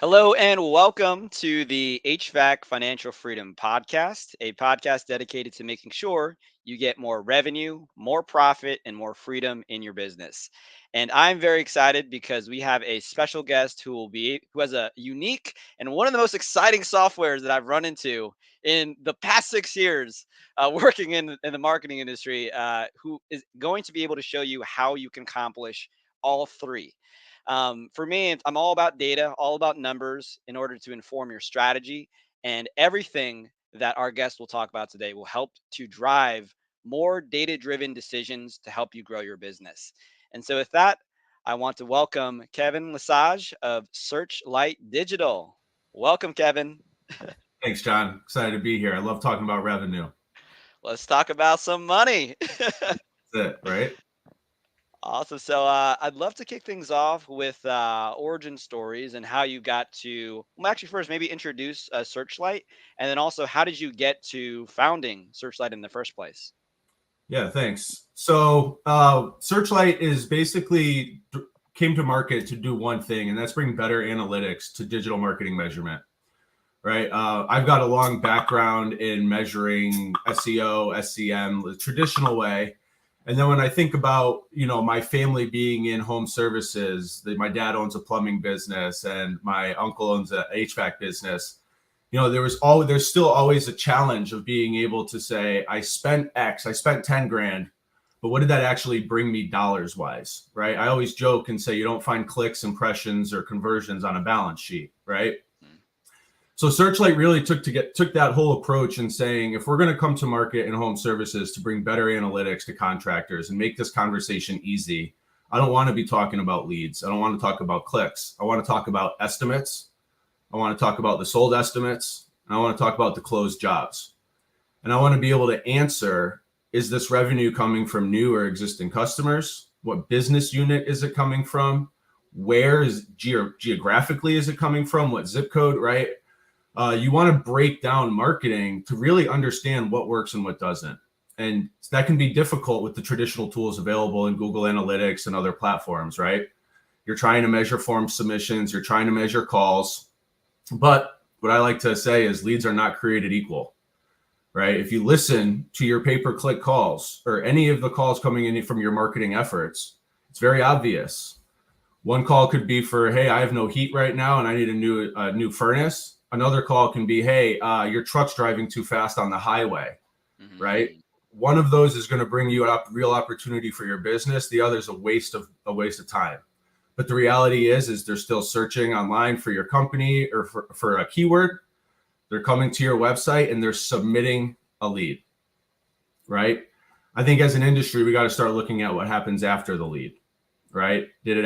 Hello and welcome to the HVAC Financial Freedom Podcast, a podcast dedicated to making sure you get more revenue, more profit, and more freedom in your business. And I'm very excited because we have a special guest who has a unique and one of the most exciting softwares that I've run into in the past 6 years working in the marketing industry, who is going to be able to show you how you can accomplish all three. For me, I'm all about data, all about numbers in order to inform your strategy. And everything that our guest will talk about today will help to drive more data driven decisions to help you grow your business. And so, with that, I want to welcome Kevin Lesage of SearchLight Digital. Welcome, Kevin. Thanks, John. Excited to be here. I love talking about revenue. Let's talk about some money. That's it, right? Awesome. So I'd love to kick things off with origin stories and how you got to. Well, actually, first maybe introduce Searchlight, and then also how did you get to founding Searchlight in the first place? Yeah, thanks. So, Searchlight is basically came to market to do one thing, and that's bring better analytics to digital marketing measurement. Right. I've got a long background in measuring SEO, SEM, the traditional way. And then when I think about, my family being in home services, my dad owns a plumbing business and my uncle owns a HVAC business. There's still always a challenge of being able to say, I spent X, I spent 10 grand, but what did that actually bring me dollars wise? Right. I always joke and say, you don't find clicks, impressions, or conversions on a balance sheet. Right. Mm. So Searchlight really took that whole approach and saying, if we're going to come to market in home services to bring better analytics to contractors and make this conversation easy, I don't want to be talking about leads. I don't want to talk about clicks. I want to talk about estimates. I want to talk about the sold estimates. And I want to talk about the closed jobs. And I want to be able to answer, is this revenue coming from new or existing customers? What business unit is it coming from? Where is geographically is it coming from? What zip code, right? You want to break down marketing to really understand what works and what doesn't. And that can be difficult with the traditional tools available in Google Analytics and other platforms, right? You're trying to measure form submissions, you're trying to measure calls. But what I like to say is leads are not created equal, right? If you listen to your pay-per-click calls or any of the calls coming in from your marketing efforts, it's very obvious. One call could be for, hey, I have no heat right now and I need a new furnace. Another call can be, hey, your truck's driving too fast on the highway, right? Mm-hmm. One of those is going to bring you a real opportunity for your business. The other is a waste of time. But the reality is they're still searching online for your company or for a keyword. They're coming to your website and they're submitting a lead, right? I think as an industry, we got to start looking at what happens after the lead, right? Did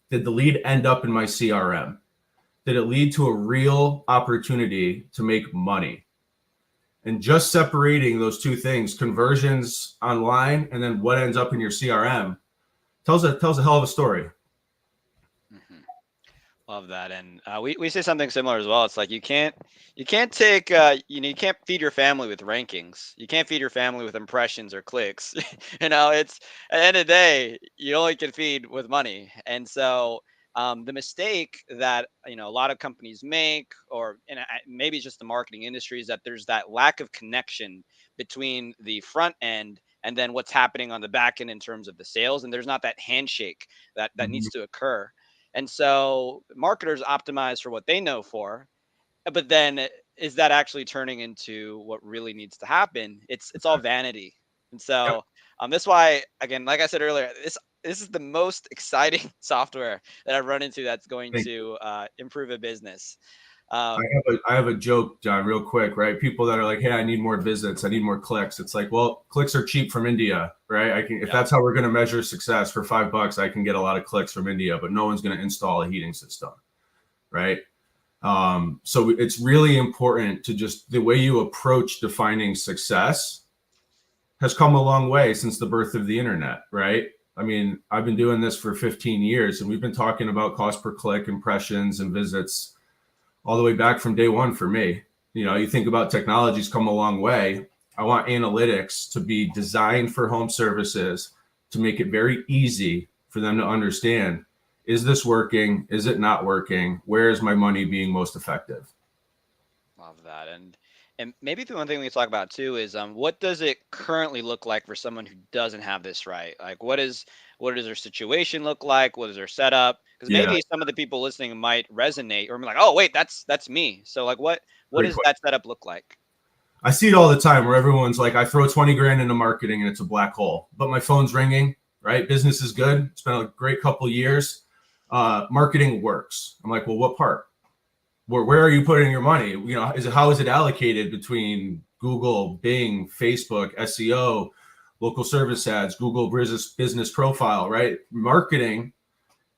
the lead end up in my CRM? Did it lead to a real opportunity to make money? And just separating those two things, conversions online and then what ends up in your CRM, tells a hell of a story. Mm-hmm. Love that, and we say something similar as well. It's like you can't take you can't feed your family with rankings. You can't feed your family with impressions or clicks. It's at the end of the day, you only can feed with money. And so the mistake that a lot of companies make, or maybe it's just the marketing industry, is that there's that lack of connection between the front end and then what's happening on the back end in terms of the sales, and there's not that handshake that needs to occur. And so marketers optimize for what they know for, but then is that actually turning into what really needs to happen? It's all vanity. And Yep. so that's why, again, like I said earlier, this is the most exciting software that I've run into that's going Thank you. to improve a business. I Um, have a joke, John, real quick, right? People that are like, hey, I need more visits, I need more clicks. It's like, well, clicks are cheap from India, right? If yeah. that's how we're going to measure success, for $5, I can get a lot of clicks from India, but no one's going to install a heating system, right? So it's really important to just the way you approach defining success has come a long way since the birth of the internet, right? I mean, I've been doing this for 15 years and we've been talking about cost per click, impressions, and visits all the way back from day one for me. You think about technology's come a long way. I want analytics to be designed for home services to make it very easy for them to understand. Is this working? Is it not working? Where is my money being most effective? Love that. And maybe the one thing we talk about too is what does it currently look like for someone who doesn't have this right? Like what does their situation look like? What is their setup? Because Yeah, maybe some of the people listening might resonate or be like, oh wait, that's me. So like what great does question. that setup look like? I see it all the time where everyone's like, I throw 20 grand into marketing and it's a black hole, but my phone's ringing, right? Business is good. It's been a great couple of years. Marketing works. I'm like, well, what part? Where are you putting your money? You know, how is it allocated between Google, Bing, Facebook, SEO, local service ads, Google business profile, right? Marketing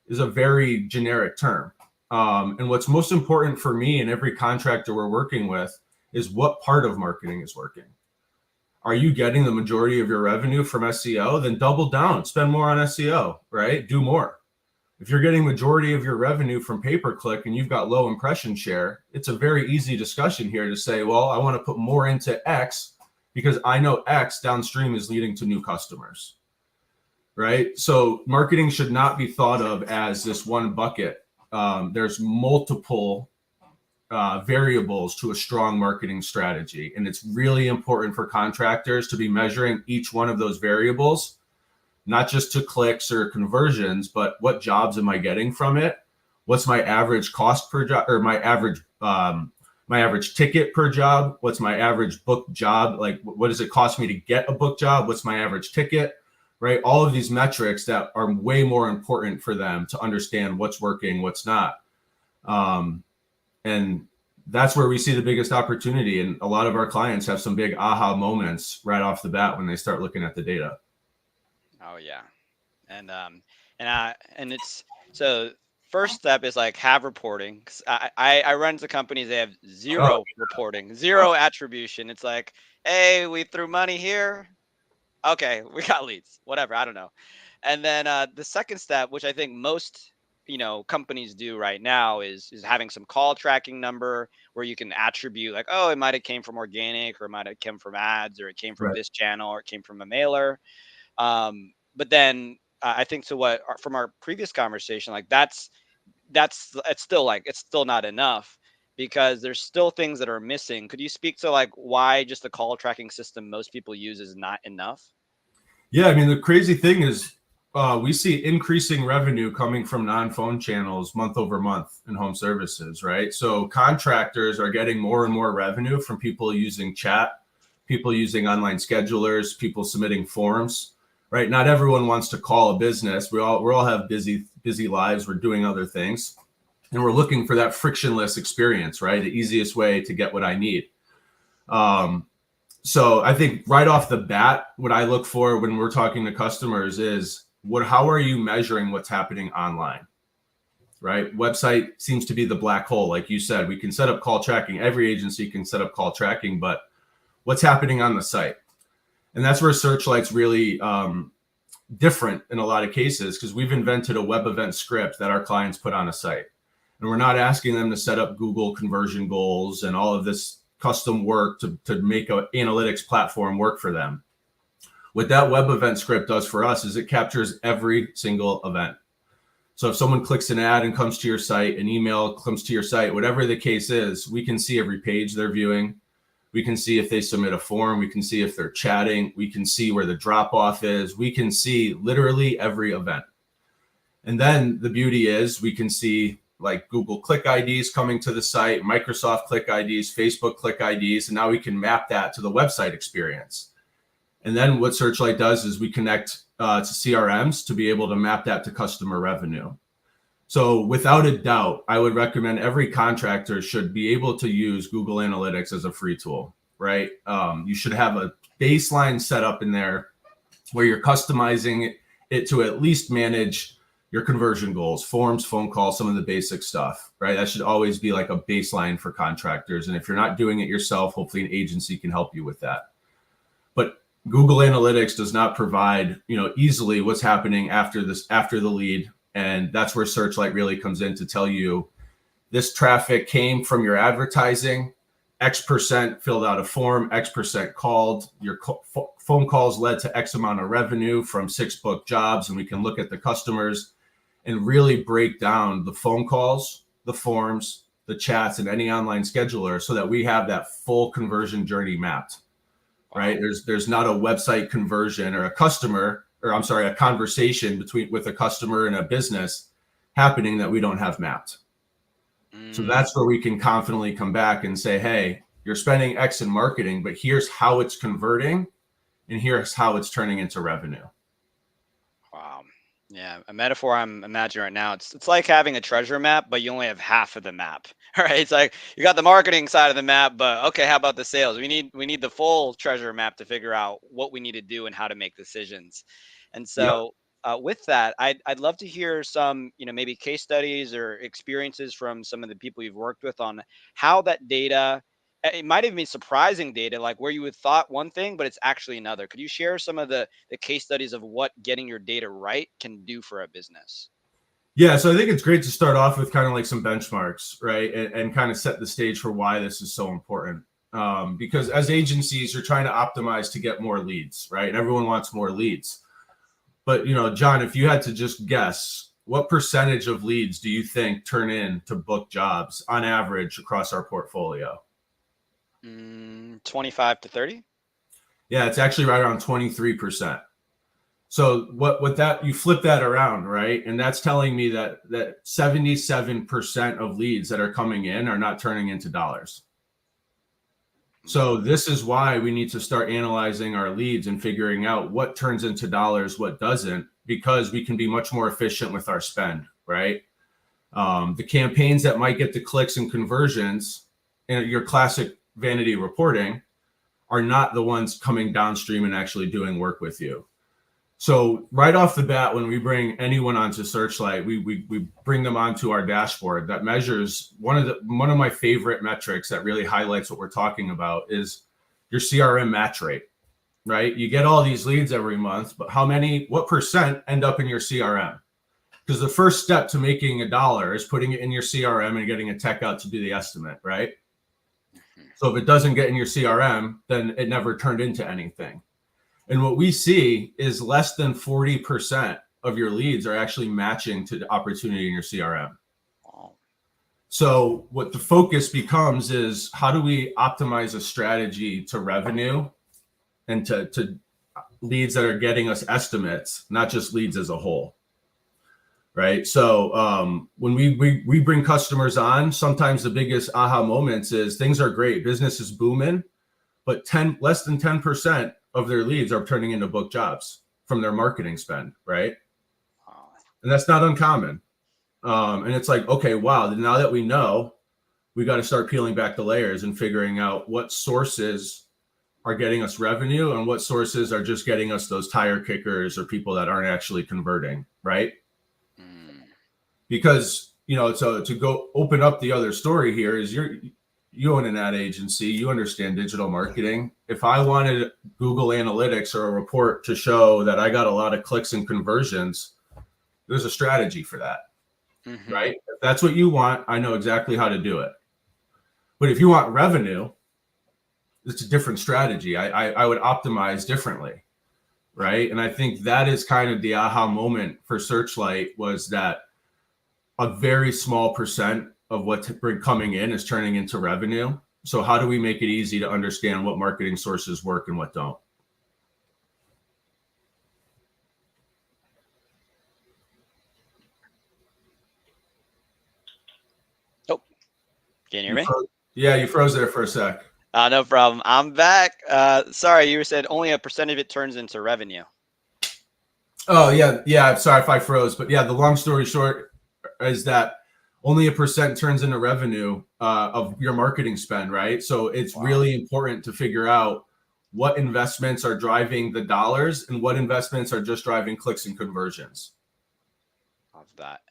is a very generic term. And what's most important for me and every contractor we're working with is what part of marketing is working. Are you getting the majority of your revenue from SEO? Then double down, spend more on SEO, right? Do more. If you're getting majority of your revenue from pay-per-click and you've got low impression share, it's a very easy discussion here to say, well, I want to put more into X because I know X downstream is leading to new customers, right? So marketing should not be thought of as this one bucket. There's multiple variables to a strong marketing strategy. And it's really important for contractors to be measuring each one of those variables, not just to clicks or conversions, but what jobs am I getting from it? What's my average cost per job, or my average ticket per job? What's my average book job? Like, what does it cost me to get a book job? What's my average ticket, right? All of these metrics that are way more important for them to understand what's working, what's not. And that's where we see the biggest opportunity. And a lot of our clients have some big aha moments right off the bat when they start looking at the data. Oh yeah. And it's so first step is like have reporting. 'Cause I run into companies, they have zero reporting, zero attribution. It's like, hey, we threw money here. Okay, we got leads, whatever. I don't know. And then the second step, which I think most companies do right now, is having some call tracking number where you can attribute like, oh, it might have came from organic, or it might have come from ads, or it came from Right. this channel, or it came from a mailer. But then I think to from our previous conversation, like it's still not enough because there's still things that are missing. Could you speak to like why just the call tracking system most people use is not enough? Yeah, I mean, the crazy thing is we see increasing revenue coming from non-phone channels month over month in home services, right? So contractors are getting more and more revenue from people using chat, people using online schedulers, people submitting forms, right? Not everyone wants to call a business. We all have busy lives. We're doing other things, and we're looking for that frictionless experience, right? The easiest way to get what I need. So I think right off the bat, what I look for when we're talking to customers is how are you measuring what's happening online, right? Website seems to be the black hole. Like you said, we can set up call tracking. Every agency can set up call tracking, but what's happening on the site? And that's where SearchLight's really different in a lot of cases, because we've invented a web event script that our clients put on a site. And we're not asking them to set up Google conversion goals and all of this custom work to make an analytics platform work for them. What that web event script does for us is it captures every single event. So if someone clicks an ad and comes to your site, an email comes to your site, whatever the case is, we can see every page they're viewing. We can see if they submit a form. We can see if they're chatting. We can see where the drop off is. We can see literally every event. And then the beauty is we can see like Google click IDs coming to the site, Microsoft click IDs, Facebook click IDs, and now we can map that to the website experience. And then what SearchLight does is we connect to CRMs to be able to map that to customer revenue. So without a doubt, I would recommend every contractor should be able to use Google Analytics as a free tool, right? You should have a baseline set up in there where you're customizing it to at least manage your conversion goals, forms, phone calls, some of the basic stuff, right? That should always be like a baseline for contractors. And if you're not doing it yourself, hopefully an agency can help you with that. But Google Analytics does not provide, easily what's happening after the lead. And that's where SearchLight really comes in to tell you this traffic came from your advertising, X% filled out a form, X% called, your phone calls led to X amount of revenue from 6 book jobs. And we can look at the customers and really break down the phone calls, the forms, the chats, and any online scheduler so that we have that full conversion journey mapped, right? There's not a website conversion or a conversation with a customer and a business happening that we don't have mapped. So that's where we can confidently come back and say, hey, you're spending X in marketing, but here's how it's converting and here's how it's turning into revenue. Wow. Yeah, a metaphor I'm imagining right now. It's like having a treasure map, but you only have half of the map. Right? It's like you got the marketing side of the map, but okay, how about the sales? We need the full treasure map to figure out what we need to do and how to make decisions. And Yep. so with that, I'd love to hear some, maybe case studies or experiences from some of the people you've worked with on how that data. It might even be surprising data, like where you would thought one thing, but it's actually another. Could you share some of the case studies of what getting your data right can do for a business? Yeah, so I think it's great to start off with kind of like some benchmarks, right? And kind of set the stage for why this is so important. Because as agencies, you're trying to optimize to get more leads, right? And everyone wants more leads. But, John, if you had to just guess, what percentage of leads do you think turn in to book jobs on average across our portfolio? 25 to 30. Yeah, it's actually right around 23%. So what that, you flip that around, right? And that's telling me that 77% of leads that are coming in are not turning into dollars. So this is why we need to start analyzing our leads and figuring out what turns into dollars, what doesn't, because we can be much more efficient with our spend, right? The campaigns that might get the clicks and conversions in your classic vanity reporting are not the ones coming downstream and actually doing work with you. So right off the bat, when we bring anyone onto SearchLight, we bring them onto our dashboard that measures one of my favorite metrics that really highlights what we're talking about is your CRM match rate, right? You get all these leads every month, but what percent end up in your CRM? Because the first step to making $1 is putting it in your CRM and getting a tech out to do the estimate, right? So if it doesn't get in your CRM, then it never turned into anything. And what we see is less than 40% of your leads are actually matching to the opportunity in your CRM. So what the focus becomes is how do we optimize a strategy to revenue and to leads that are getting us estimates, not just leads as a whole. Right. So when we bring customers on, sometimes the biggest aha moments is things are great. Business is booming, but less than 10% of their leads are turning into book jobs from their marketing spend. Right. And that's not uncommon. And it's like, okay, wow. Now that we know, we got to start peeling back the layers and figuring out what sources are getting us revenue and what sources are just getting us those tire kickers or people that aren't actually converting. Right. Because, so to go open up the other story here is you own an ad agency, you understand digital marketing. If I wanted Google Analytics or a report to show that I got a lot of clicks and conversions, there's a strategy for that, right? If that's what you want, I know exactly how to do it. But if you want revenue, it's a different strategy. I would optimize differently, right? And I think that is kind of the aha moment for SearchLight was that a very small percent of what's coming in is turning into revenue. So how do we make it easy to understand what marketing sources work and what don't? Oh, can you hear me? Yeah, you froze there for a sec. No problem. I'm back. Sorry, you said only a percent of it turns into revenue. Oh, yeah. Yeah, sorry if I froze. But yeah, the long story short is that only a percent turns into revenue of your marketing spend, right? So it's really important to figure out what investments are driving the dollars and what investments are just driving clicks and conversions. Love that.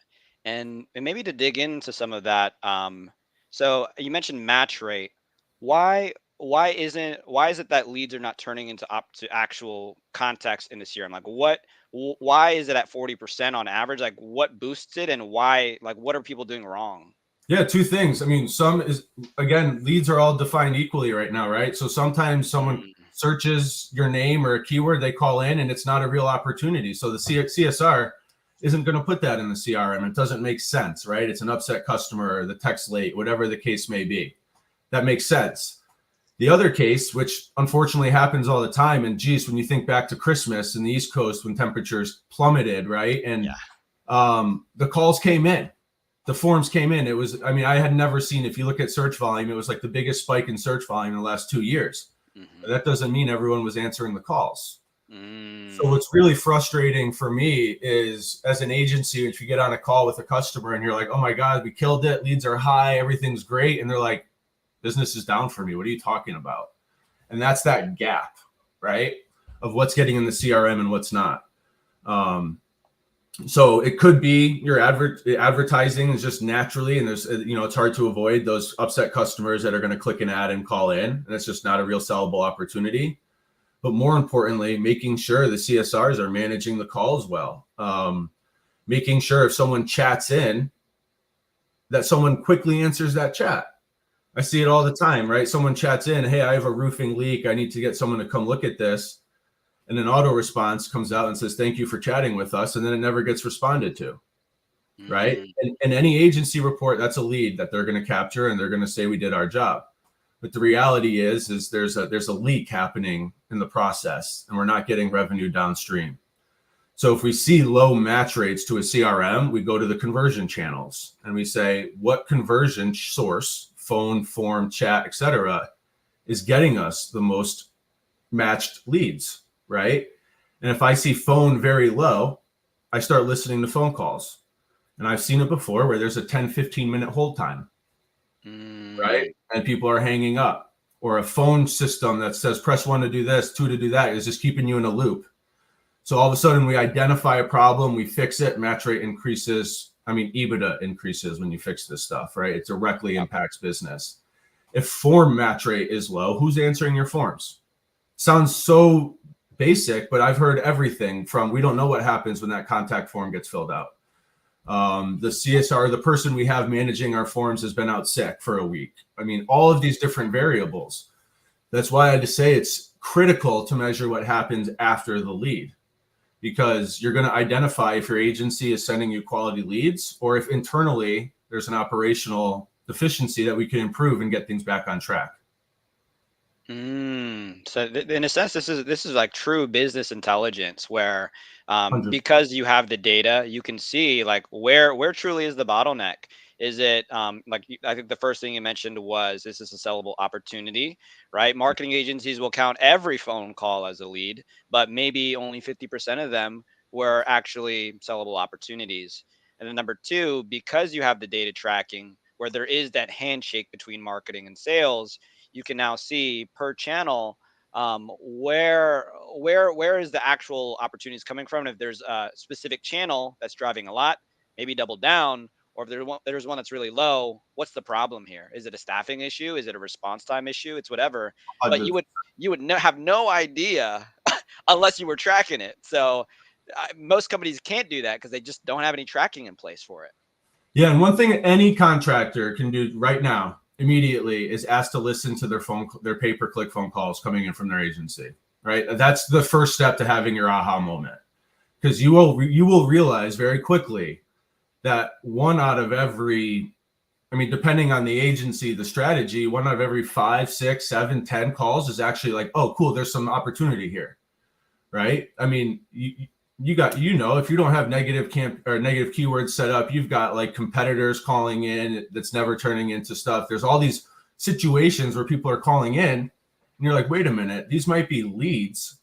And maybe to dig into some of that, so you mentioned match rate. Why is it that leads are not turning into actual contacts in the CRM? Like why is it at 40% on average? Like what boosts it and why, like what are people doing wrong? Yeah, two things. I mean, leads are all defined equally right now, right? So sometimes someone searches your name or a keyword, they call in and it's not a real opportunity. So the CSR isn't going to put that in the CRM. It doesn't make sense, right? It's an upset customer, or the text late, whatever the case may be. That makes sense. The other case, which unfortunately happens all the time, and geez, when you think back to Christmas in the East Coast when temperatures plummeted, right? And the calls came in, the forms came in. It was, I mean, I had never seen, if you look at search volume, it was like the biggest spike in search volume in the last 2 years. But that doesn't mean everyone was answering the calls. So what's really frustrating for me is, as an agency, if you get on a call with a customer and you're like, oh my God, we killed it, leads are high, everything's great. And they're like, business is down for me. What are you talking about? And that's that gap, right, of what's getting in the CRM and what's not. So it could be your advertising is just naturally, and there's, it's hard to avoid those upset customers that are going to click an ad and call in. And it's just not a real sellable opportunity. But more importantly, making sure the CSRs are managing the calls well. Making sure if someone chats in, that someone quickly answers that chat. I see it all the time, right? Someone chats in, hey, I have a roofing leak. I need to get someone to come look at this. And an auto response comes out and says, thank you for chatting with us. And then it never gets responded to, right? And any agency report, that's a lead that they're going to capture, and they're going to say we did our job. But the reality is there's a leak happening in the process, and we're not getting revenue downstream. So if we see low match rates to a CRM, we go to the conversion channels and we say, what conversion source, phone, form, chat, etc., is getting us the most matched leads, right? And if I see phone very low, I start listening to phone calls. And I've seen it before where there's a 10, 15-minute hold time, right? And people are hanging up. Or a phone system that says press 1 to do this, 2 to do that, is just keeping you in a loop. So all of a sudden we identify a problem, we fix it, match rate increases. I mean, EBITDA increases when you fix this stuff, right? It directly impacts business. If form match rate is low, who's answering your forms? Sounds so basic, but I've heard everything from, we don't know what happens when that contact form gets filled out. The CSR, the person we have managing our forms, has been out sick for a week. I mean, all of these different variables. That's why I just say it's critical to measure what happens after the lead, because you're going to identify if your agency is sending you quality leads, or if internally there's an operational deficiency that we can improve and get things back on track. So in a sense, this is like true business intelligence, where because you have the data, you can see like where truly is the bottleneck. Is it I think the first thing you mentioned was, this is a sellable opportunity, right? Marketing agencies will count every phone call as a lead, but maybe only 50% of them were actually sellable opportunities. And then number two, because you have the data tracking, where there is that handshake between marketing and sales, you can now see per channel where is the actual opportunities coming from. And if there's a specific channel that's driving a lot, maybe double down. Or if there's one that's really low, what's the problem here? Is it a staffing issue? Is it a response time issue? It's whatever. But you would have no idea unless you were tracking it. So most companies can't do that because they just don't have any tracking in place for it. Yeah, and one thing any contractor can do right now immediately is ask to listen to their pay-per-click phone calls coming in from their agency, right? That's the first step to having your aha moment, because you will realize very quickly that one out of every, I mean, depending on the agency, the strategy, 1 out of every 5, 6, 7, 10 calls is actually like, oh, cool, there's some opportunity here, right? I mean, you got, if you don't have negative keywords set up, you've got like competitors calling in that's never turning into stuff. There's all these situations where people are calling in and you're like, wait a minute, these might be leads,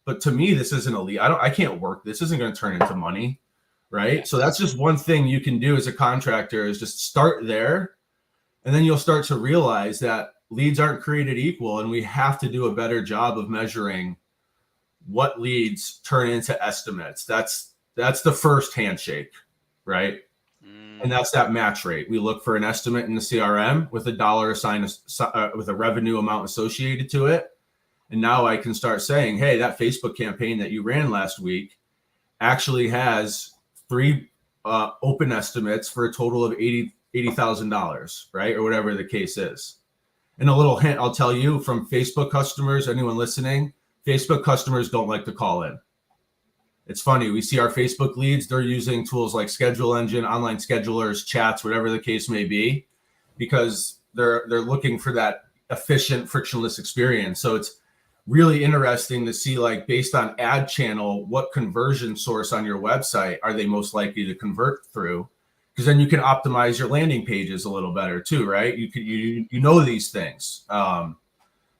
but to me, this isn't a lead. I can't work. This isn't going to turn into money. Right. So that's just one thing you can do as a contractor, is just start there. And then you'll start to realize that leads aren't created equal. And we have to do a better job of measuring what leads turn into estimates. That's the first handshake. Right. And that's that match rate. We look for an estimate in the CRM with $1 assigned with a revenue amount associated to it. And now I can start saying, hey, that Facebook campaign that you ran last week actually has 3 open estimates for a total of $80,000, right? Or whatever the case is. And a little hint, I'll tell you from Facebook customers, anyone listening, Facebook customers don't like to call in. It's funny. We see our Facebook leads, they're using tools like Schedule Engine, online schedulers, chats, whatever the case may be, because they're looking for that efficient, frictionless experience. So it's really interesting to see, like, based on ad channel, what conversion source on your website are they most likely to convert through? Because then you can optimize your landing pages a little better too, right? You know these things.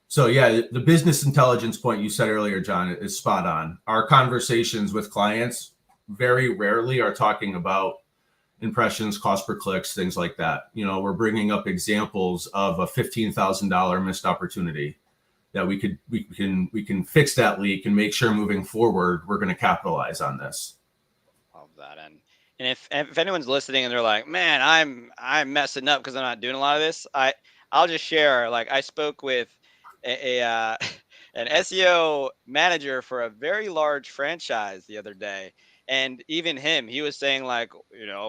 So yeah, the business intelligence point you said earlier, John, is spot on. Our conversations with clients very rarely are talking about impressions, cost per clicks, things like that. You know, we're bringing up examples of a $15,000 missed opportunity that we can fix that leak and make sure moving forward we're going to capitalize on this. Love that. And if anyone's listening and they're like, man, I'm messing up because I'm not doing a lot of this, I'll just share. Like, I spoke with a an SEO manager for a very large franchise the other day, and even he was saying, like,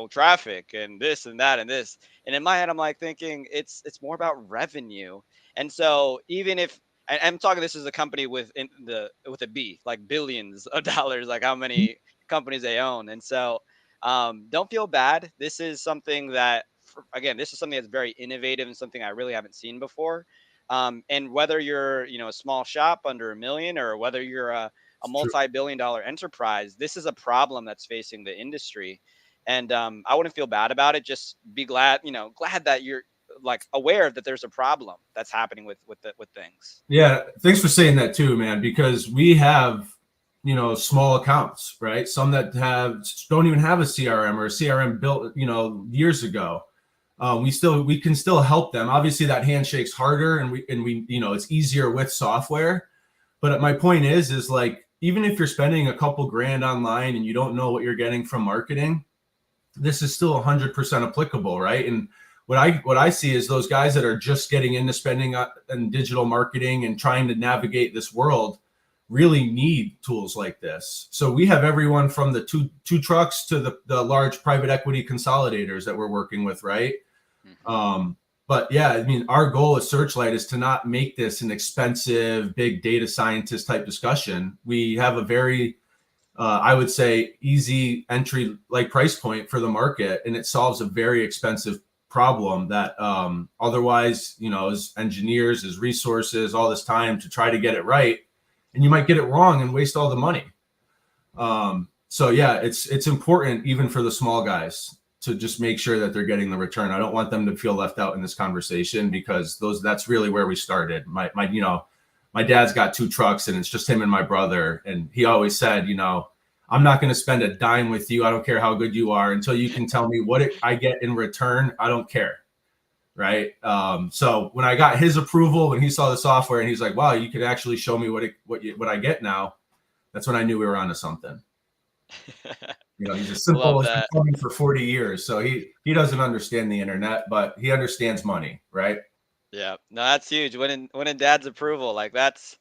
traffic and this and that and this. And in my head, I'm like thinking it's more about revenue. And so even if I'm talking, this is a company with a B, like billions of dollars, like how many companies they own. And so don't feel bad. This is something that, again, this is something that's very innovative and something I really haven't seen before. And whether you're, a small shop under a million, or whether you're a multi-billion-dollar enterprise, this is a problem that's facing the industry. And I wouldn't feel bad about it. Just be glad that you're, like, aware that there's a problem that's happening with things. Yeah, thanks for saying that too, man, because we have, small accounts, right? Some that don't even have a CRM, or a CRM built, years ago. We can still help them. Obviously that handshake's harder, and we it's easier with software. But my point is like, even if you're spending a couple grand online and you don't know what you're getting from marketing, this is still 100% applicable, right? And what I see is those guys that are just getting into spending in digital marketing and trying to navigate this world really need tools like this. So we have everyone from the two trucks to the large private equity consolidators that we're working with, right? Mm-hmm. But yeah, I mean, our goal at SearchLight is to not make this an expensive, big data scientist type discussion. We have a very, I would say, easy entry like price point for the market, and it solves a very expensive problem that otherwise, as engineers, as resources, all this time to try to get it right, and you might get it wrong and waste all the money. So yeah, it's important even for the small guys to just make sure that they're getting the return. I don't want them to feel left out in this conversation, because that's really where we started. My dad's got 2 trucks, and it's just him and my brother. And he always said, I'm not going to spend a dime with you. I don't care how good you are until you can tell me what I get in return. I don't care. Right. So when I got his approval, when he saw the software and he's like, wow, you can actually show me what I get now, that's when I knew we were onto something. He's a simple, he's been plumbing for 40 years. So he doesn't understand the internet, but he understands money. Right. Yeah, no, that's huge. When in dad's approval, like, that's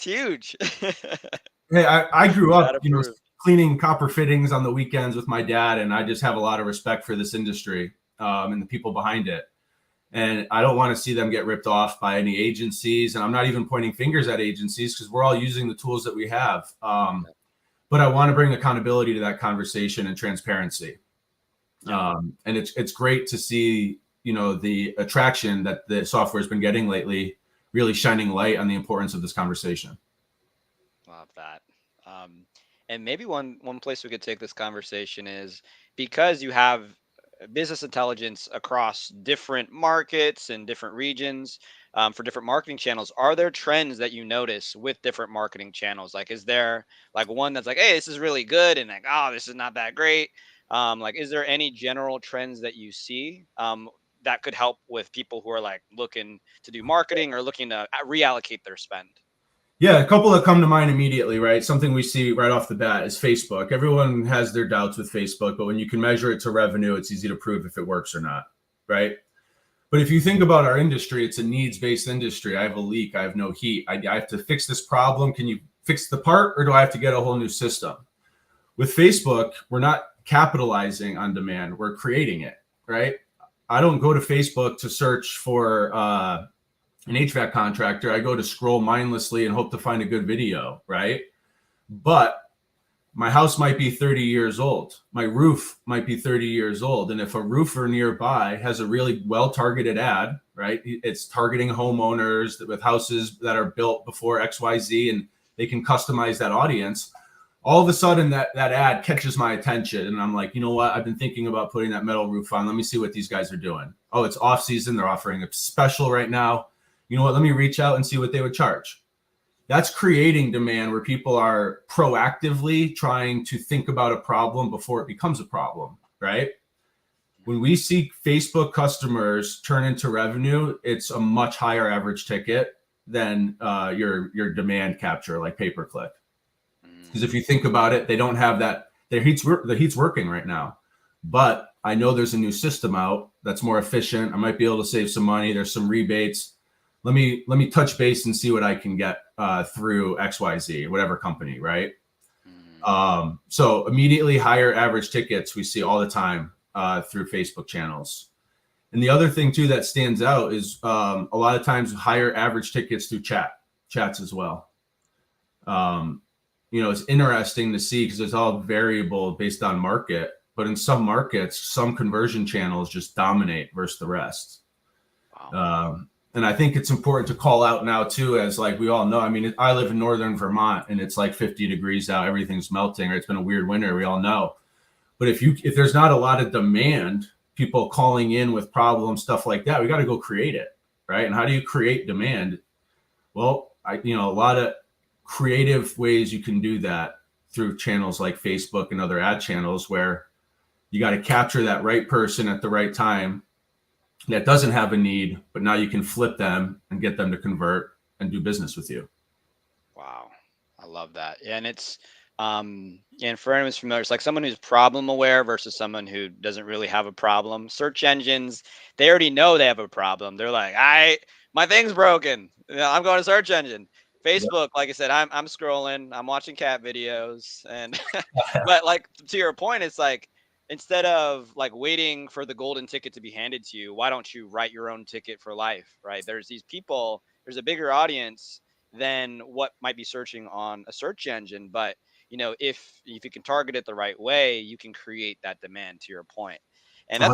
huge. Hey, I grew up, cleaning copper fittings on the weekends with my dad, and I just have a lot of respect for this industry and the people behind it. And I don't want to see them get ripped off by any agencies. And I'm not even pointing fingers at agencies, because we're all using the tools that we have. But I want to bring accountability to that conversation and transparency. And it's great to see, the attraction that the software has been getting lately, really shining light on the importance of this conversation. Love that. And maybe one place we could take this conversation is, because you have business intelligence across different markets and different regions, for different marketing channels, are there trends that you notice with different marketing channels? Like, is there like one that's like, hey, this is really good, and like, oh, this is not that great? Like, is there any general trends that you see that could help with people who are like looking to do marketing or looking to reallocate their spend? Yeah, a couple that come to mind immediately, right? Something we see right off the bat is Facebook. Everyone has their doubts with Facebook, but when you can measure it to revenue, it's easy to prove if it works or not, right? But if you think about our industry, it's a needs-based industry. I have a leak. I have no heat. I have to fix this problem. Can you fix the part, or do I have to get a whole new system? With Facebook, we're not capitalizing on demand. We're creating it, right? I don't go to Facebook to search for an HVAC contractor. I go to scroll mindlessly and hope to find a good video, right? But My house might be 30 years old. My roof might be 30 years old. And if a roofer nearby has a really well-targeted ad, right? It's targeting homeowners with houses that are built before XYZ, and they can customize that audience. All of a sudden that ad catches my attention. And I'm like, you know what? I've been thinking about putting that metal roof on. Let me see what these guys are doing. Oh, it's off season. They're offering a special right now. You know what? Let me reach out and see what they would charge. That's creating demand where people are proactively trying to think about a problem before it becomes a problem, right? When we see Facebook customers turn into revenue, it's a much higher average ticket than your demand capture, like pay-per-click. Because if you think about it, they don't have that. The heat's working right now, but I know there's a new system out that's more efficient. I might be able to save some money. There's some rebates. Let me touch base and see what I can get through XYZ, whatever company, right? So immediately higher average tickets we see all the time through Facebook channels. And the other thing too that stands out is a lot of times higher average tickets through chats as well. It's interesting to see because it's all variable based on market, but in some markets, some conversion channels just dominate versus the rest. Wow. And I think it's important to call out now too, as like we all know, I mean, I live in northern Vermont and it's like 50 degrees out, everything's melting, or it's been a weird winter, we all know. But if there's not a lot of demand, people calling in with problems, stuff like that, we got to go create it, right? And how do you create demand? Well, a lot of creative ways you can do that through channels like Facebook and other ad channels where you got to capture that right person at the right time that doesn't have a need, but now you can flip them and get them to convert and do business with you. Wow. I love that. And it's, and for anyone who's familiar, it's like someone who's problem aware versus someone who doesn't really have a problem. Search engines, they already know they have a problem. They're like, my thing's broken. I'm going to search engine. Facebook, like I said, I'm scrolling, I'm watching cat videos, and but like to your point, it's like instead of like waiting for the golden ticket to be handed to you, why don't you write your own ticket for life, right? There's these people, there's a bigger audience than what might be searching on a search engine, but if you can target it the right way, you can create that demand to your point. And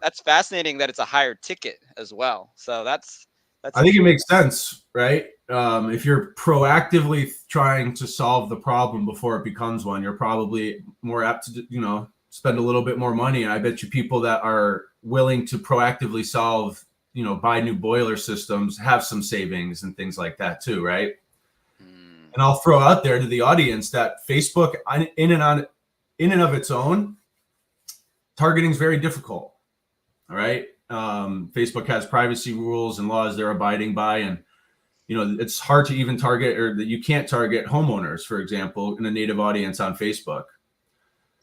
that's fascinating that it's a higher ticket as well. So that's I think it makes sense, right? If you're proactively trying to solve the problem before it becomes one, you're probably more apt to, spend a little bit more money. And I bet you people that are willing to proactively solve, buy new boiler systems, have some savings and things like that too, right? And I'll throw out there to the audience that Facebook, in and of its own, targeting is very difficult. All right. Facebook has privacy rules and laws they're abiding by, and it's hard to even target, or that you can't target homeowners, for example, in a native audience on Facebook.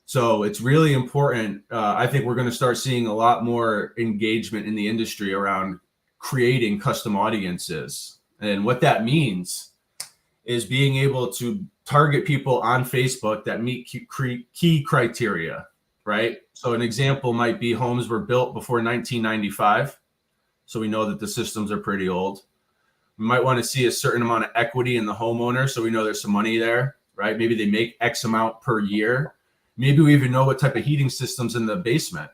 So it's really important. I think we're going to start seeing a lot more engagement in the industry around creating custom audiences, and what that means is being able to target people on Facebook that meet key criteria, right? So an example might be homes were built before 1995. So we know that the systems are pretty old. We might want to see a certain amount of equity in the homeowner, so we know there's some money there, right? Maybe they make X amount per year. Maybe we even know what type of heating system's in the basement.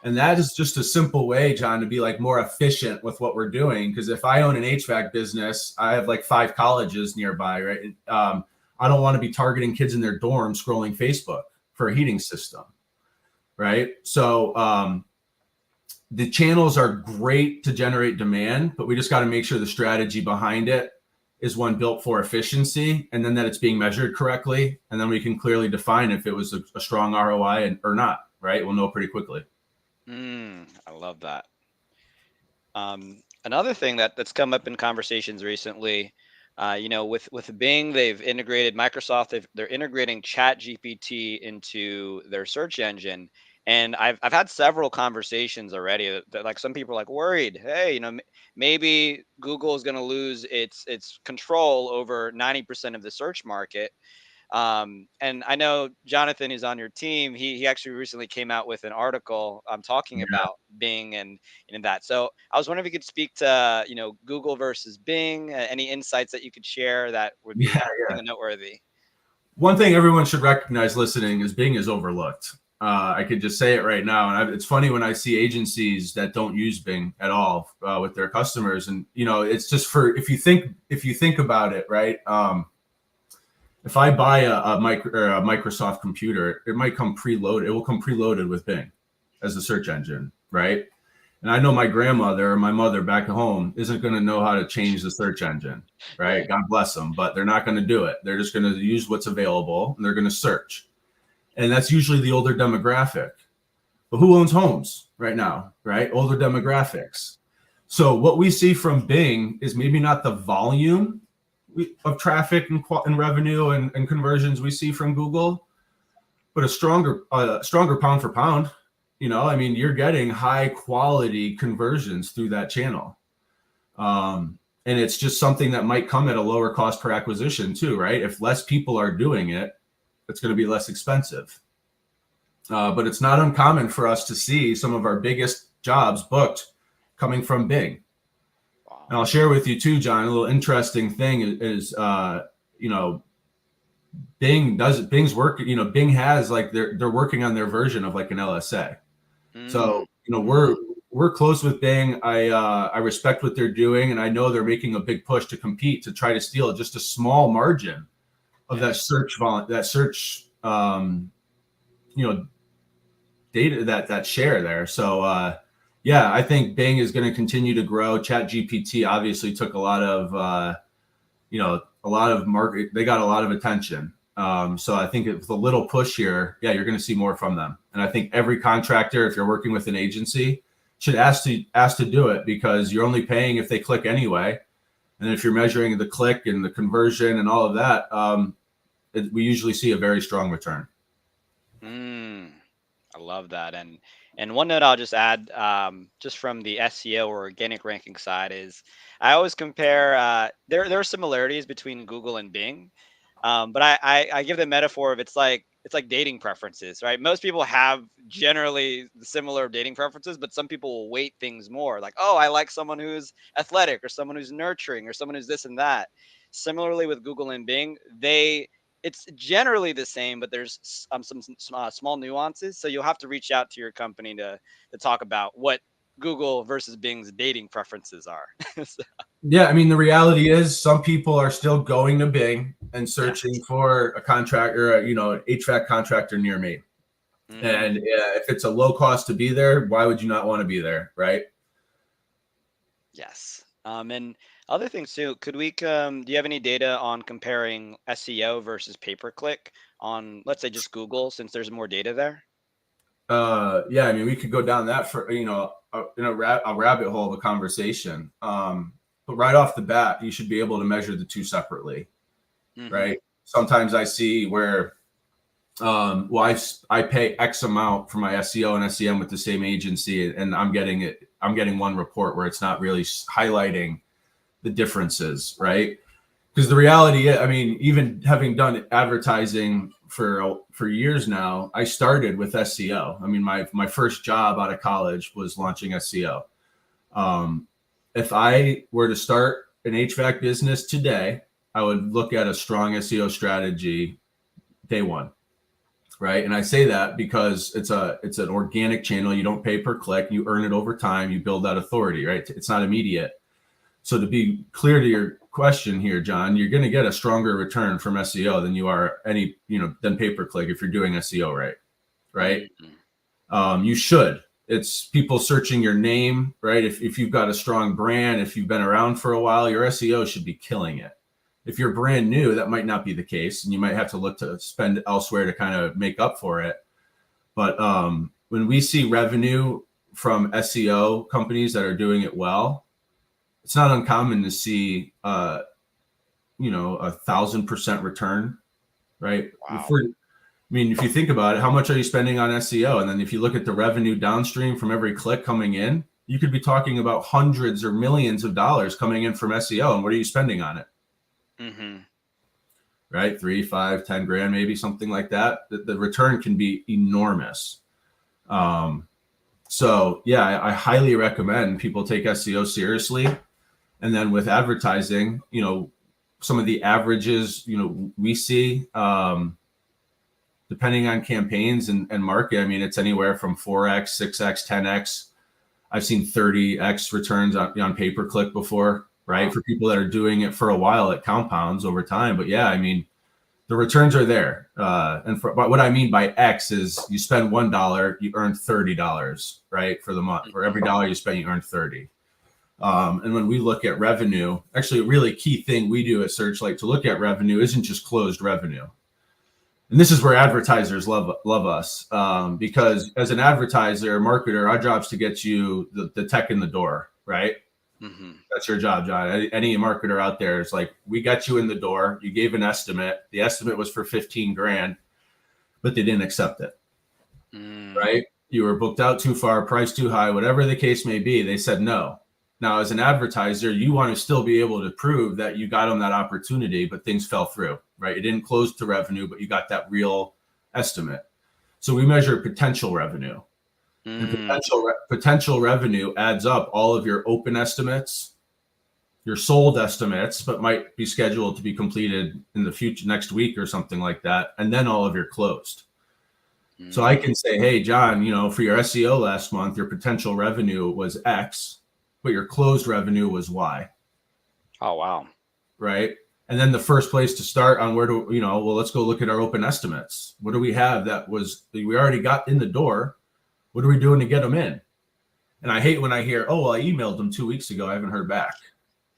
And that is just a simple way, John, to be like more efficient with what we're doing. Because if I own an HVAC business, I have like 5 colleges nearby, right? I don't want to be targeting kids in their dorms scrolling Facebook for a heating system, right? So the channels are great to generate demand, but we just got to make sure the strategy behind it is one built for efficiency, and then that it's being measured correctly. And then we can clearly define if it was a strong ROI or not, right? We'll know pretty quickly. I love that. Another thing that's come up in conversations recently, with Bing, they've integrated Microsoft. They're integrating Chat GPT into their search engine, and I've had several conversations already. That like some people are like worried. Hey, maybe Google is going to lose its control over 90% of the search market. And I know Jonathan is on your team. He actually recently came out with an article talking about Bing and that. So I was wondering if you could speak to Google versus Bing. Any insights that you could share that would be noteworthy. One thing everyone should recognize listening is Bing is overlooked. I could just say it right now, and it's funny when I see agencies that don't use Bing at all with their customers, and it's just for if you think about it, right? If I buy a Microsoft computer, it might come preloaded. It will come preloaded with Bing as a search engine, right? And I know my grandmother or my mother back at home isn't going to know how to change the search engine, right? God bless them, but they're not going to do it. They're just going to use what's available and they're going to search. And that's usually the older demographic. But who owns homes right now, right? Older demographics. So what we see from Bing is maybe not the volume of traffic and revenue and conversions we see from Google, but a stronger pound for pound. You're getting high quality conversions through that channel. And it's just something that might come at a lower cost per acquisition too, right? If less people are doing it, it's going to be less expensive. But it's not uncommon for us to see some of our biggest jobs booked coming from Bing. Wow. And I'll share with you too, John, a little interesting thing is Bing's work, Bing has they're working on their version of like an LSA. So, we're close with Bing. I respect what they're doing, and I know they're making a big push to compete to try to steal just a small margin of that search data, that share there. So, I think Bing is going to continue to grow. ChatGPT obviously took a lot of market. They got a lot of attention. So I think with a little push here, you're going to see more from them. And I think every contractor, if you're working with an agency, should ask to do it, because you're only paying if they click anyway. And if you're measuring the click and the conversion and all of that, we usually see a very strong return. I love that. And one note I'll just add, just from the SEO or organic ranking side, is I always compare. There are similarities between Google and Bing. But I give the metaphor of it's like dating preferences, right? Most people have generally similar dating preferences, but some people will weight things more. Like, oh, I like someone who's athletic, or someone who's nurturing, or someone who's this and that. Similarly with Google and Bing, it's generally the same, but there's some small nuances. So you'll have to reach out to your company to talk about what Google versus Bing's dating preferences are. So. Yeah, the reality is some people are still going to Bing and searching for a contractor, an HVAC contractor near me. Mm-hmm. And if it's a low cost to be there, why would you not want to be there, right? Yes. And other things too, do you have any data on comparing SEO versus pay-per-click on, let's say, just Google, since there's more data there? We could go down that for, in a rabbit hole of a conversation. But right off the bat, you should be able to measure the two separately, mm-hmm. right? Sometimes I see where, I pay X amount for my SEO and SEM with the same agency, and I'm getting one report where it's not really highlighting the differences, right? Because the reality is, even having done advertising for years now, I started with SEO. My first job out of college was launching SEO. If I were to start an HVAC business today, I would look at a strong SEO strategy day one, right? And I say that because it's an organic channel. You don't pay per click. You earn it over time. You build that authority, right? It's not immediate. So to be clear to your question here, John, you're going to get a stronger return from SEO than you are than pay per click if you're doing SEO right? Mm-hmm. You should. It's people searching your name, right? If you've got a strong brand, if you've been around for a while, your SEO should be killing it. If you're brand new, that might not be the case, and you might have to look to spend elsewhere to kind of make up for it. But when we see revenue from SEO companies that are doing it well, it's not uncommon to see, 1,000% return, right? Wow. If you think about it, how much are you spending on SEO? And then if you look at the revenue downstream from every click coming in, you could be talking about hundreds or millions of dollars coming in from SEO. And what are you spending on it? Mm-hmm. Right? 3, 5, 10 grand, maybe something like that. The return can be enormous. I highly recommend people take SEO seriously. And then with advertising, some of the averages, we see, depending on campaigns and market. I mean, it's anywhere from 4x, 6x, 10x. I've seen 30x returns on pay-per-click before, right? Wow. For people that are doing it for a while, it compounds over time. But yeah, I mean, the returns are there. But what I mean by X is you spend $1, you earn $30, right? For the month. For every dollar you spend, you earn 30. And when we look at revenue, actually a really key thing we do at SearchLight to look at revenue isn't just closed revenue. And this is where advertisers love us, because as an advertiser, marketer, our job's to get you the tech in the door, right? Mm-hmm. That's your job, John. Any marketer out there is like, we got you in the door. You gave an estimate. The estimate was for 15 grand, but they didn't accept it, right? You were booked out too far, price too high, whatever the case may be. They said no. Now, as an advertiser, you want to still be able to prove that you got them that opportunity, but things fell through, right? It didn't close to revenue, but you got that real estimate. So we measure potential revenue. And potential revenue adds up all of your open estimates, your sold estimates, but might be scheduled to be completed in the future, next week or something like that, and then all of your closed. So I can say, hey, John, for your SEO last month, your potential revenue was X, but your closed revenue was Y. Oh, wow. Right. And then the first place to start on let's go look at our open estimates. What do we have that we already got in the door? What are we doing to get them in? And I hate when I hear, oh, well, I emailed them 2 weeks ago. I haven't heard back.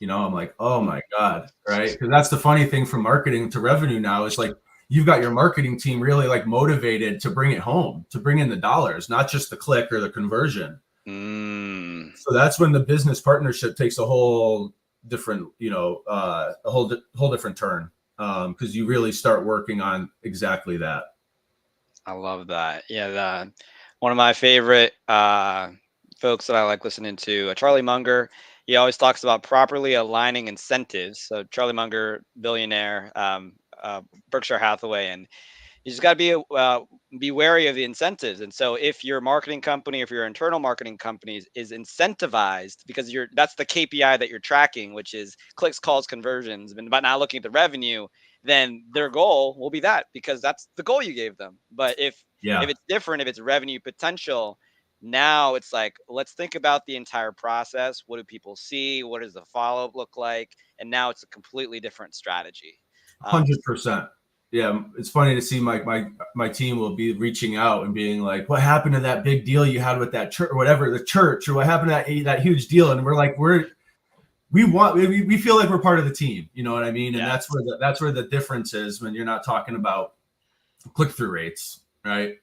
I'm like, oh my God. Right. Because that's the funny thing from marketing to revenue now is like, you've got your marketing team really like motivated to bring it home, to bring in the dollars, not just the click or the conversion. So that's when the business partnership takes a whole different, a whole different turn, because you really start working on exactly that. I love that. Yeah, one of my favorite folks that I like listening to, Charlie Munger. He always talks about properly aligning incentives. So Charlie Munger, billionaire, Berkshire Hathaway, and you just got to be wary of the incentives. And so if your marketing company, if your internal marketing company is incentivized, because that's the KPI that you're tracking, which is clicks, calls, conversions, but not looking at the revenue, then their goal will be that, because that's the goal you gave them. But if it's different, if it's revenue potential, now it's like, let's think about the entire process. What do people see? What does the follow-up look like? And now it's a completely different strategy. 100%. Yeah, it's funny to see my team will be reaching out and being like, what happened to that big deal you had with that church or whatever, the church, or what happened to that huge deal? And we're like, we feel like we're part of the team. You know what I mean? And that's where the difference is when you're not talking about click-through rates, right?